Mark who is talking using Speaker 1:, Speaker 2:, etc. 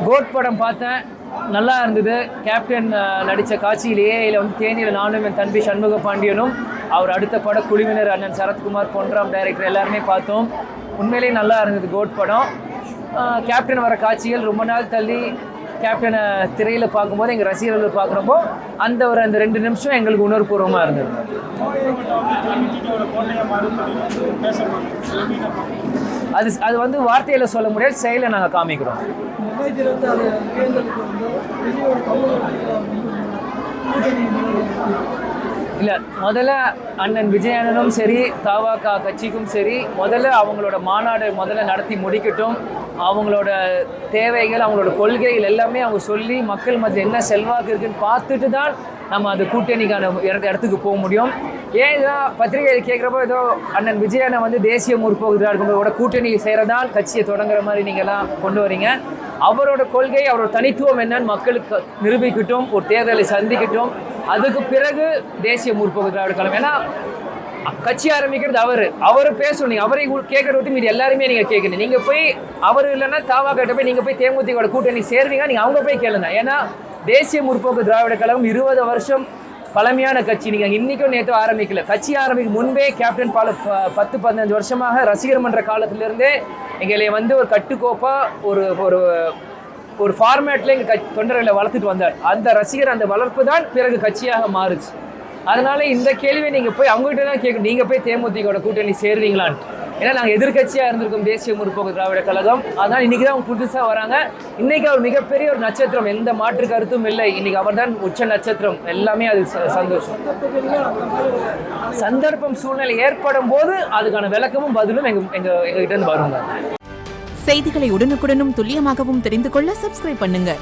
Speaker 1: Code படம் பார்த்தேன், நல்லா இருந்தது. கேப்டன் நடித்த காட்சியிலேயே இதில் வந்து தேனியில் நானும் என் தம்பி சண்முக பாண்டியனும் அவர் அடுத்த பட குழுவினர் அண்ணன் சரத்குமார் பொன்ராம் டைரக்டர் எல்லாருமே பார்த்தோம். உண்மையிலேயே நல்லா இருந்தது கோட் படம். கேப்டன் வர காட்சிகள் ரொம்ப நாள் தள்ளி கேப்டனை திரையில் பார்க்கும்போது எங்கள் ரசிகர்கள் பார்க்குறப்போ அந்த 2 நிமிஷம் எங்களுக்கு உணர்வுபூர்வமாக இருந்தது. அது வந்து வார்த்தையில் சொல்ல முடியாது, செயலை நாங்கள் காமிக்கிறோம். இல்லை, முதல்ல அண்ணன் விஜயனும் சரி தவாக கட்சிக்கும் சரி முதல்ல அவங்களோட மாநாடு நடத்தி முடிக்கட்டும். அவங்களோட தேவைகள், அவங்களோட கொள்கைகள் எல்லாமே அவங்க சொல்லி மக்கள் மத்தியில் என்ன செல்வாக்கு இருக்குன்னு பார்த்துட்டு தான் நம்ம அது கூட்டணிக்கான இடத்துக்கு போக முடியும். ஏன் இதான் பத்திரிகையில் கேட்குறப்போ ஏதோ அண்ணன் விஜயனை வந்து தேசிய முற்போக்கு திராவிட கூட்டணி செய்கிறதால் கட்சியை தொடங்குற மாதிரி நீங்கள்லாம் கொண்டு வரீங்க. அவரோட கொள்கை, அவரோட தனித்துவம் என்னன்னு மக்களுக்கு நிரூபிக்கட்டும், ஒரு தேர்தலை சந்திக்கட்டும். அதுக்கு பிறகு தேசிய முற்போக்கு திராவிட கழகம். ஏன்னா கட்சி ஆரம்பிக்கிறது அவர் பேசணும். நீங்கள் அவரை கேட்கறத விட்டு மீது எல்லாருமே நீங்கள் கேட்கணும். நீங்கள் போய் அவர் இல்லைன்னா தாவா கிட்ட போய் நீங்கள் போய் தேமுதிக கூட்டணி சேர்வீங்க, நீங்கள் அவங்க போய் கேளுங்க. ஏன்னா தேசிய முற்போக்கு திராவிட கழகம் 20 வருஷம் பழமையான கட்சி. நீங்கள் இன்றைக்கும் நேற்று ஆரம்பிக்கல. கட்சி ஆரம்பிக்கும் முன்பே கேப்டன் 10-15 வருஷமாக ரசிகர் மன்ற காலத்திலிருந்தே எங்களை வந்து ஒரு கட்டுக்கோப்பாக ஒரு ஃபார்மேட்டில் எங்கள் தொண்டர்களை வளர்த்துட்டு வந்தார். அந்த ரசிகர், அந்த வளர்ப்பு தான் பிறகு கட்சியாக மாறுச்சு. அதனால இந்த கேள்வியை நீங்கள் போய் அவங்ககிட்ட தான் கேட்கணும், நீங்கள் போய் தேமுதிக கூட்டணி சேருவீங்களான்ட்டு. ஏன்னா நாங்கள் எதிர்கட்சியாக இருந்திருக்கோம் தேசிய முற்போக்கு திராவிட கழகம். அதனால் இன்றைக்கி தான் அவங்க புதுசாக வராங்க. இன்றைக்கி அவர் மிகப்பெரிய ஒரு நட்சத்திரம், எந்த மாற்று கருத்தும் இல்லை. இன்றைக்கி அவர் தான் உச்ச நட்சத்திரம். எல்லாமே அது சந்தோஷம். சந்தர்ப்பம் சூழ்நிலை ஏற்படும் போது அதுக்கான விளக்கமும் பதிலும் எங்ககிட்ட இருந்து வருங்க.
Speaker 2: செய்திகளை உடனுக்குடனும் துல்லியமாகவும் தெரிந்து கொள்ள சப்ஸ்கிரைப் பண்ணுங்க.